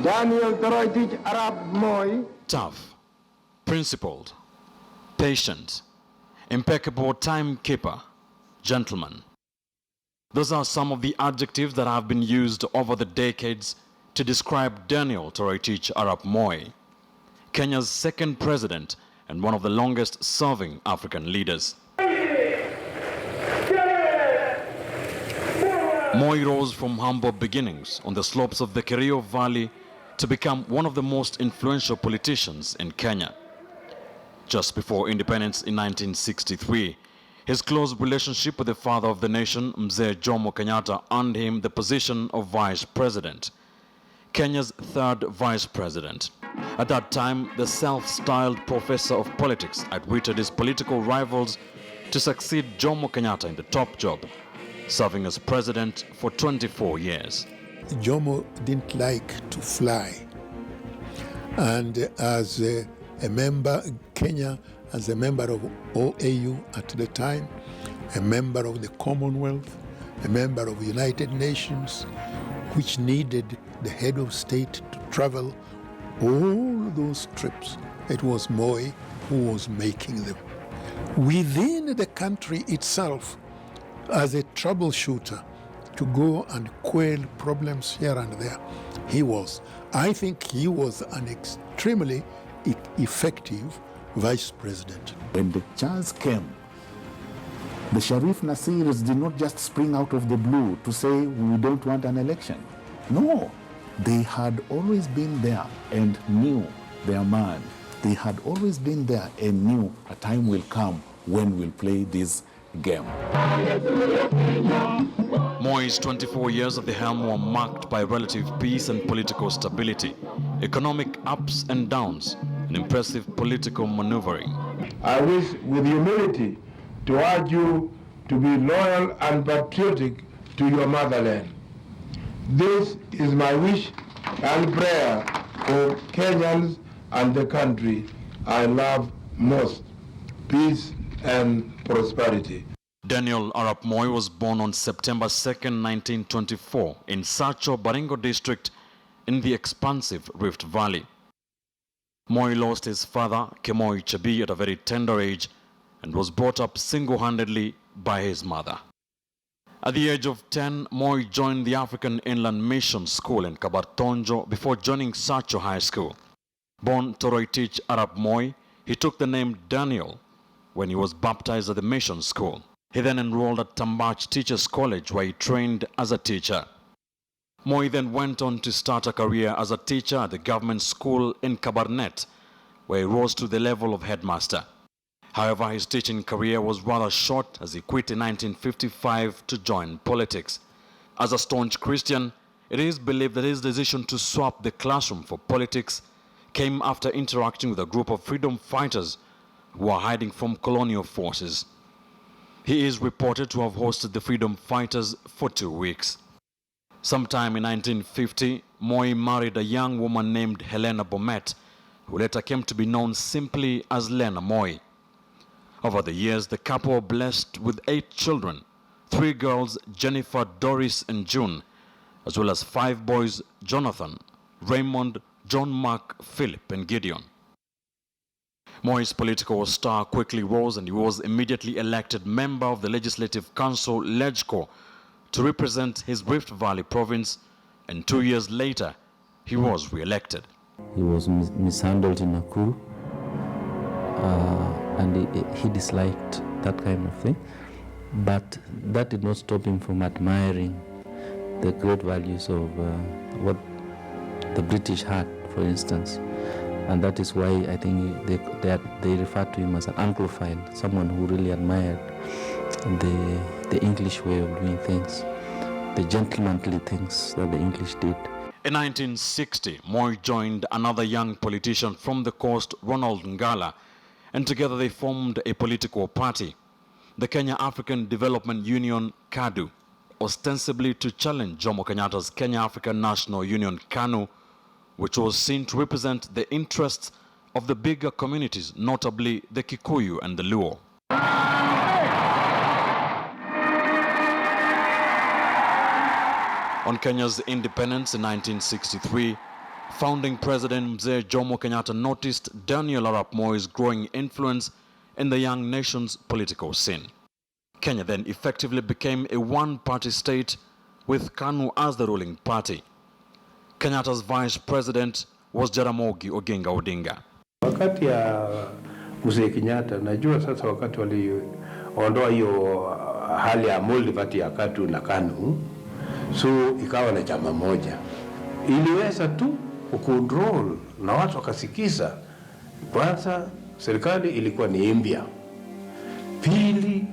Daniel Arap Moi. Tough, principled, patient, impeccable timekeeper, gentleman. Those are some of the adjectives that have been used over the decades to describe Daniel Arap Moi, Kenya's second president and one of the longest serving African leaders. Moi rose from humble beginnings on the slopes of the Kerio Valley to become one of the most influential politicians in Kenya. Just before independence in 1963, his close relationship with the father of the nation, Mzee Jomo Kenyatta, earned him the position of vice president, Kenya's third vice president. At that time, the self-styled professor of politics outwitted his political rivals to succeed Jomo Kenyatta in the top job, serving as president for 24 years. Jomo didn't like to fly. And as a member, Kenya, as a member of OAU at the time, a member of the Commonwealth, a member of the United Nations, which needed the head of state to travel all those trips, it was Moi who was making them. Within the country itself, as a troubleshooter, to go and quell problems here and there, I think he was an extremely effective vice president. When the chance came, the Sharif Nasirs did not just spring out of the blue to say we don't want an election. No, they had always been there and knew their man. They had always been there and knew a time will come when we'll play this game. Moi's 24 years at the helm were marked by relative peace and political stability, economic ups and downs, and impressive political maneuvering. I wish with humility to urge you to be loyal and patriotic to your motherland. This is my wish and prayer for Kenyans and the country I love most. Peace and prosperity. Daniel Arap Moi was born on September 2nd, 1924 in Sacho, Baringo district in the expansive Rift Valley. Moi lost his father, Kemoi Chebi, at a very tender age and was brought up single-handedly by his mother. At the age of 10, Moi joined the African Inland Mission School in Kabartonjo before joining Sacho High School. Born Toroitich Arap Moi, he took the name Daniel when he was baptized at the mission school. He then enrolled at Tambach Teachers College, where he trained as a teacher. Moi then went on to start a career as a teacher at the government school in Kabarnet, where he rose to the level of headmaster. However, his teaching career was rather short as he quit in 1955 to join politics. As a staunch Christian, it is believed that his decision to swap the classroom for politics came after interacting with a group of freedom fighters who were hiding from colonial forces. He is reported to have hosted the freedom fighters for 2 weeks. Sometime in 1950, Moi married a young woman named Helena Bomet, who later came to be known simply as Lena Moi. Over the years, the couple were blessed with 8 children, 3 girls, Jennifer, Doris, and June, as well as 5 boys, Jonathan, Raymond, John Mark, Philip, and Gideon. Moi's political star quickly rose and he was immediately elected member of the Legislative Council, LegCo, to represent his Rift Valley province, and 2 years later, he was re-elected. He was mishandled in Nakuru, and he disliked that kind of thing. But that did not stop him from admiring the great values of what the British had, for instance. And that is why I think they refer to him as an Anglophile, someone who really admired the English way of doing things, the gentlemanly things that the English did. In 1960, Moi joined another young politician from the coast, Ronald Ngala, and together they formed a political party, the Kenya African Development Union, KADU, ostensibly to challenge Jomo Kenyatta's Kenya African National Union, KANU, which was seen to represent the interests of the bigger communities, notably the Kikuyu and the Luo. On Kenya's independence in 1963, Founding President Mzee Jomo Kenyatta noticed Daniel Arap Moi's growing influence in the young nation's political scene. Kenya then effectively became a one-party state with KANU as the ruling party. Kenyatta's vice president was Jaramogi Oginga Odinga. Wakati ya Mzee Kenyatta, najua sasa wakati waliondoa hiyo hali ya multivati ya KATU na KANU, so ikawa na chama moja. Iliweza tu kucontrol na watu wakasikiza. Kwanza serikali ilikuwa ni India. Pili,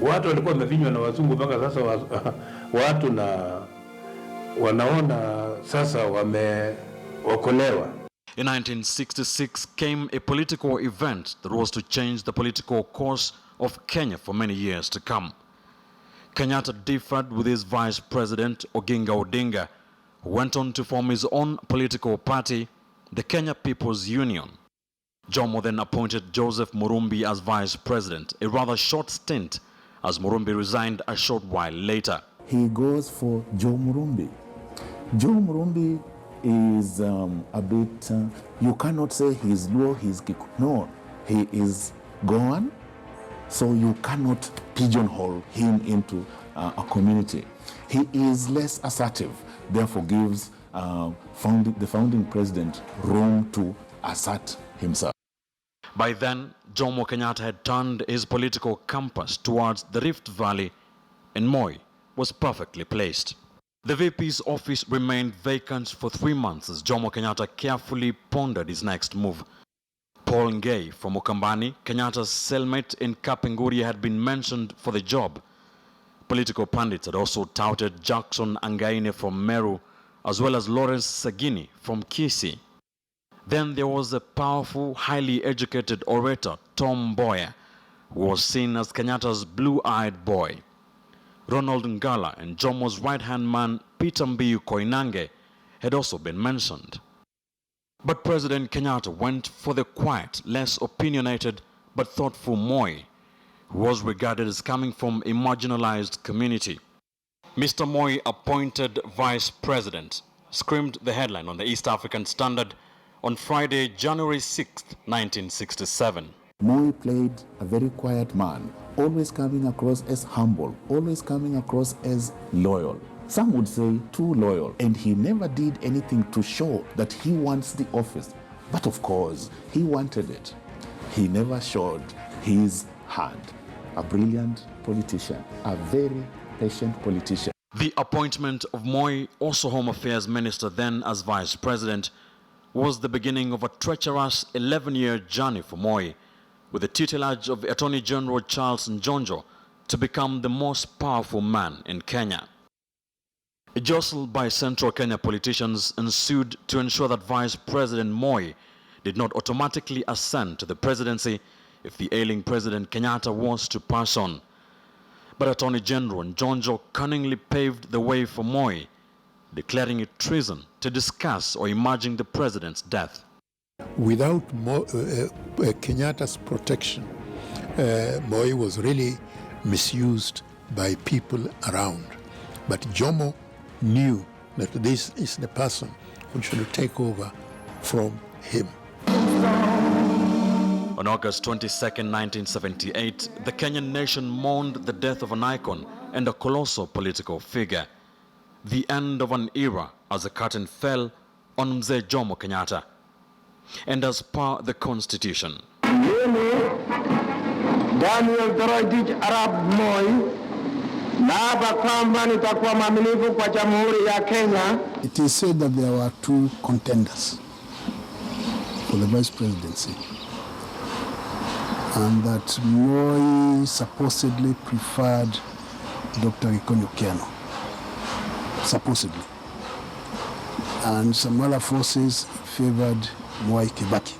watu walikuwa wamefinywa na wazungu mpaka sasa watu na wanaona sasa wameokolewa. In 1966 came a political event that was to change the political course of Kenya for many years to come. Kenyatta differed with his vice president Oginga Odinga, who went on to form his own political party, the Kenya People's Union. Jomo then appointed Joseph Murumbi as vice president, a rather short stint, as Murumbi resigned a short while later. He goes for Joe Murumbi. Joe Murumbi is a bit, you cannot say he's low, he's Kikuyu. No, he is Goan, so you cannot pigeonhole him into a community. He is less assertive, therefore gives the founding president room to assert himself. By then, Jomo Kenyatta had turned his political compass towards the Rift Valley, and Moi was perfectly placed. The VP's office remained vacant for 3 months as Jomo Kenyatta carefully pondered his next move. Paul Ngei from Ukambani, Kenyatta's cellmate in Kapinguri, had been mentioned for the job. Political pundits had also touted Jackson Angaine from Meru, as well as Lawrence Sagini from Kisii. Then there was a powerful, highly educated orator, Tom Mboya, who was seen as Kenyatta's blue-eyed boy. Ronald Ngala and Jomo's right-hand man, Peter Mbiu Koinange, had also been mentioned. But President Kenyatta went for the quiet, less opinionated, but thoughtful Moi, who was regarded as coming from a marginalized community. Mr. Moi appointed vice president, screamed the headline on the East African Standard on Friday, January 6, 1967. Moi played a very quiet man, always coming across as humble, always coming across as loyal. Some would say too loyal, and he never did anything to show that he wants the office. But of course, he wanted it. He never showed his hand. A brilliant politician, a very patient politician. The appointment of Moi, also Home Affairs Minister then as Vice President, was the beginning of a treacherous 11-year journey for Moi, with the tutelage of Attorney General Charles Njonjo to become the most powerful man in Kenya. A jostle by Central Kenya politicians ensued to ensure that Vice President Moi did not automatically ascend to the presidency if the ailing President Kenyatta was to pass on. But Attorney General Njonjo cunningly paved the way for Moi, declaring it treason to discuss or imagine the president's death. Without Kenyatta's protection, Moi was really misused by people around. But Jomo knew that this is the person who should take over from him. On August 22, 1978, the Kenyan nation mourned the death of an icon and a colossal political figure. The end of an era as the curtain fell on Mzee Jomo Kenyatta. And as per the Constitution, Mimi, Daniel Arap Moi, naapa kwamba nitakuwa mwaminifu kwa Jamhuri ya Kenya. It is said that there were two contenders for the vice presidency, and that Moi supposedly preferred Dr. Ikonyo Kiano, supposedly, and some other forces favored Mwai Kibaki.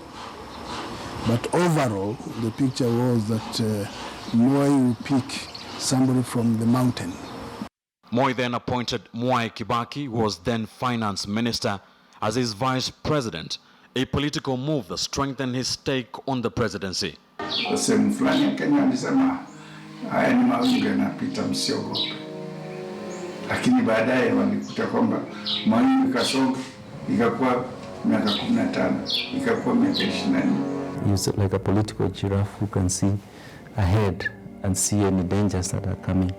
But overall, the picture was that Moi will pick somebody from the mountain. Moi then appointed Mwai Kibaki, who was then finance minister, as his vice president, a political move that strengthened his stake on the presidency. Sehemu fulani ya Kenya alisema haya ni mazuri yanapita, msiogope. Lakini baadaye walikuta kwamba Mwalimu Kasongo ikakuwa miaka 15, ikakuwa miaka 24. He's like a political giraffe who can see ahead and see any dangers that are coming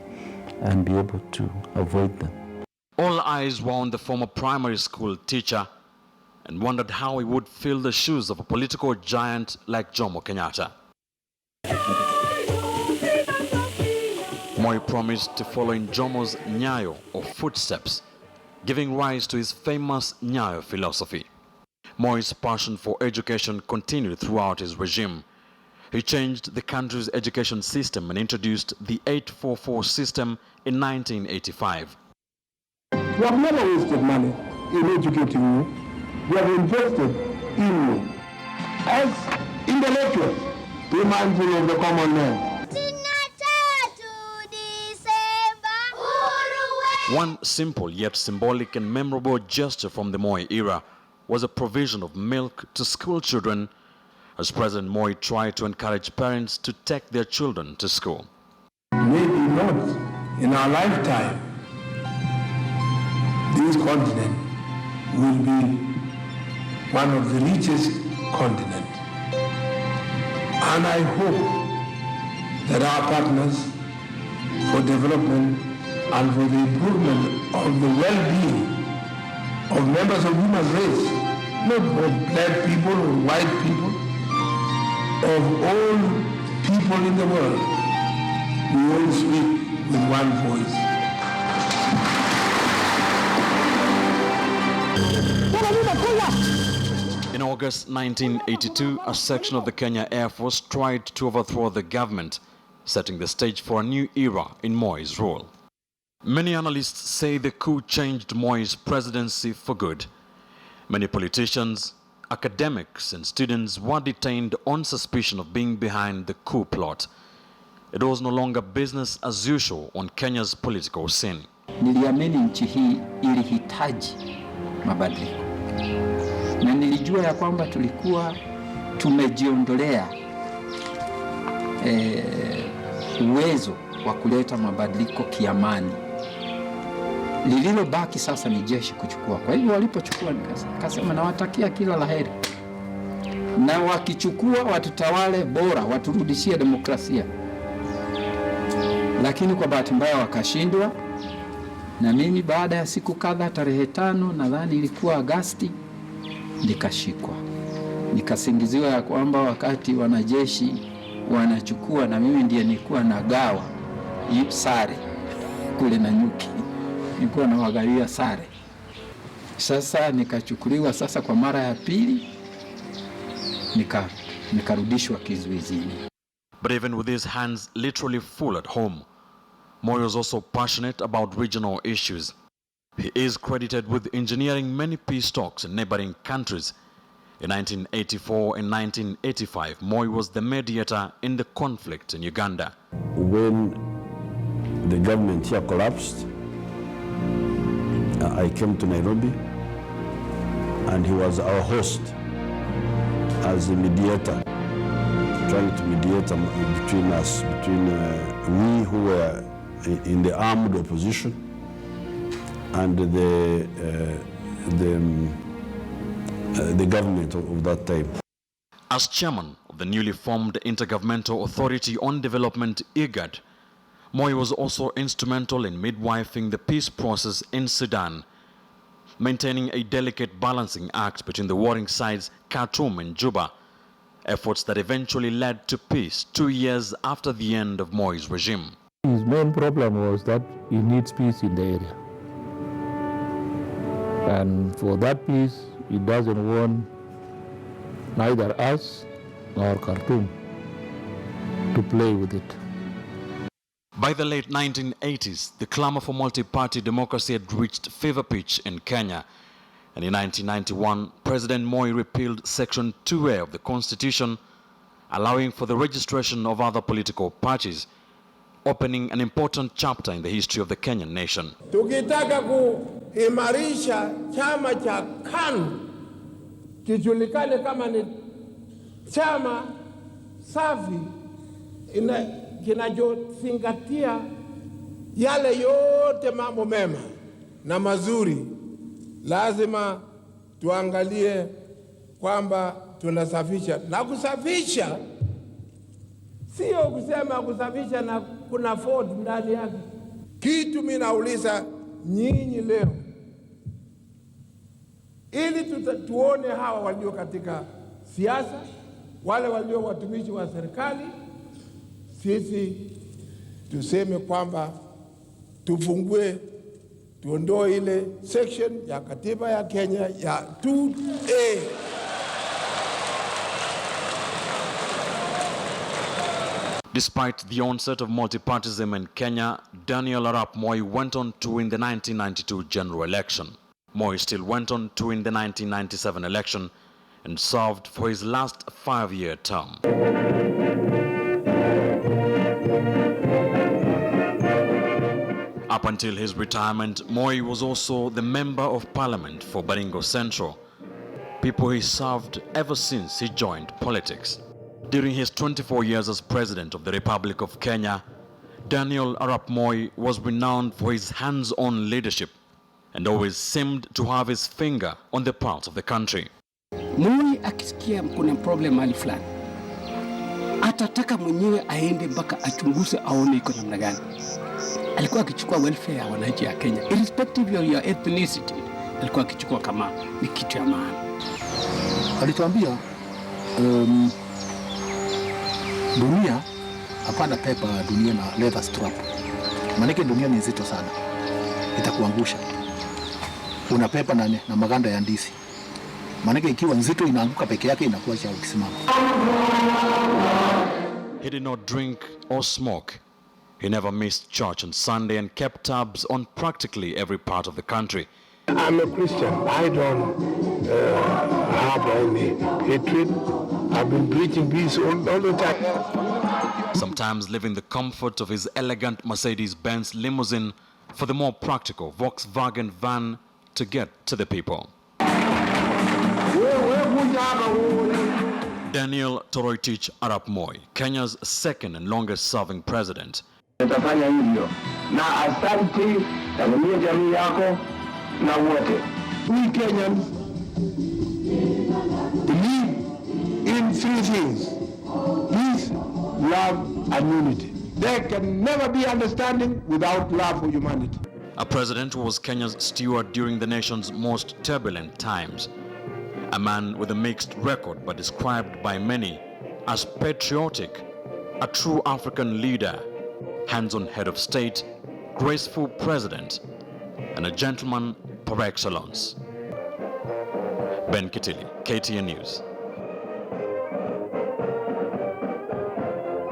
and be able to avoid them. All eyes were on the former primary school teacher and wondered how he would fill the shoes of a political giant like Jomo Kenyatta. Moi promised to follow in Jomo's Nyayo, or footsteps, giving rise to his famous Nyayo philosophy. Moi's passion for education continued throughout his regime. He changed the country's education system and introduced the 844 system in 1985. We have never wasted money in educating you. We have invested in you. As intellectuals, be mindful of the common man. One simple yet symbolic and memorable gesture from the Moi era was a provision of milk to school children, as President Moi tried to encourage parents to take their children to school. Maybe not in our lifetime, this continent will be one of the richest continents. And I hope that our partners for development and for the improvement of the well-being of members of human race, not of black people or white people, of all people in the world, we all speak with one voice. In August 1982, a section of the Kenya Air Force tried to overthrow the government, setting the stage for a new era in Moi's rule. Many analysts say the coup changed Moi's presidency for good. Many politicians, academics and students were detained on suspicion of being behind the coup plot. It was no longer business as usual on Kenya's political scene. Niliamini nchi hii ilihitaji mabadiliko. Na nilijua ya kwamba tulikuwa tumejiondolea uwezo wa kuleta mabadiliko kiamani. Lililobaki sasa ni jeshi kuchukua. Kwa hivyo walipochukua nikasema nawatakia kila laheri. Na wakichukua watutawale bora, waturudishie demokrasia. Lakini kwa bahati mbaya wakashindwa. Na mimi baada ya siku kadhaa, tarehe 5 nadhani ilikuwa Agosti, nikashikwa. Nikasingiziwa ya kwamba wakati wanajeshi wanachukua na mimi ndiye nilikuwa nagawa sare kule na nyuki. Nilikuwa nawagawia sare. Sasa nikachukuliwa sasa kwa mara ya pili, nikarudishwa kizuizini. But even with his hands literally full at home, Moi was also passionate about regional issues. He is credited with engineering many peace talks in neighboring countries. In 1984 and 1985, Moi was the mediator in the conflict in Uganda. When the government here collapsed, I came to Nairobi, and he was our host as a mediator, trying to mediate between us, between we who were in the armed opposition and the government of that time. As chairman of the newly formed Intergovernmental Authority on Development, IGAD, Moi was also instrumental in midwifing the peace process in Sudan, maintaining a delicate balancing act between the warring sides, Khartoum and Juba, efforts that eventually led to peace 2 years after the end of Moi's regime. His main problem was that he needs peace in the area. And for that peace, he doesn't want neither us nor Khartoum to play with it. By the late 1980s, the clamor for multi-party democracy had reached fever pitch in Kenya. And in 1991, President Moi repealed Section 2A of the Constitution, allowing for the registration of other political parties, opening an important chapter in the history of the Kenyan nation. Tukitaka kuimarisha chama cha KANU kijulikane kama ni chama safi kinachozingatia yale yote mambo mema na mazuri, lazima tuangalie kwamba tunasafisha. Na kusafisha sio kusema kusafisha na kuna fault ndani yake. Kitu mimi nauliza nyinyi leo, ili tuone hawa walio katika siasa, wale walio watumishi wa serikali, sisi tuseme kwamba tufungue, tuondoe ile section ya katiba ya Kenya ya 2A. Despite the onset of multipartyism in Kenya, Daniel Arap Moi went on to win the 1992 general election. Moi still went on to win the 1997 election and served for his last 5-year term. Up until his retirement, Moi was also the Member of Parliament for Baringo Central, people he served ever since he joined politics. During his 24 years as President of the Republic of Kenya, Daniel Arap Moi was renowned for his hands-on leadership and always seemed to have his finger on the pulse of the country. Moi akisikia kuna problem mahali fulani, atataka mwenyewe aende mpaka achunguze aone iko namna gani. Alikuwa akichukua welfare ya wananchi ya Kenya, irrespective of your ethnicity, alikuwa akichukua kama ni kitu ya maana. Alituambia dunia hapana pepa dunia na leather strap. Maana dunia ni nzito sana, itakuangusha. Una pepa na maganda ya ndizi. Maana ikiwa nzito inaanguka peke yake inakuwa cha ukisimama. He did not drink or smoke. He never missed church on Sunday and kept tabs on practically every part of the country. I'm a Christian. I don't have any hatred. I've been preaching peace all the time. Sometimes leaving the comfort of his elegant Mercedes-Benz limousine for the more practical Volkswagen van to get to the people. Daniel Toroitich Arap Moi, Kenya's second and longest serving president. Nitafanya hivyo na asante kwa jamii yako na wote. We Kenyans believe in three things: peace, love, and unity. There can never be understanding without love for humanity. A president who was Kenya's steward during the nation's most turbulent times. A man with a mixed record but described by many as patriotic, a true African leader, hands-on head of state, graceful president, and a gentleman par excellence. Ben Kitili, KTN News.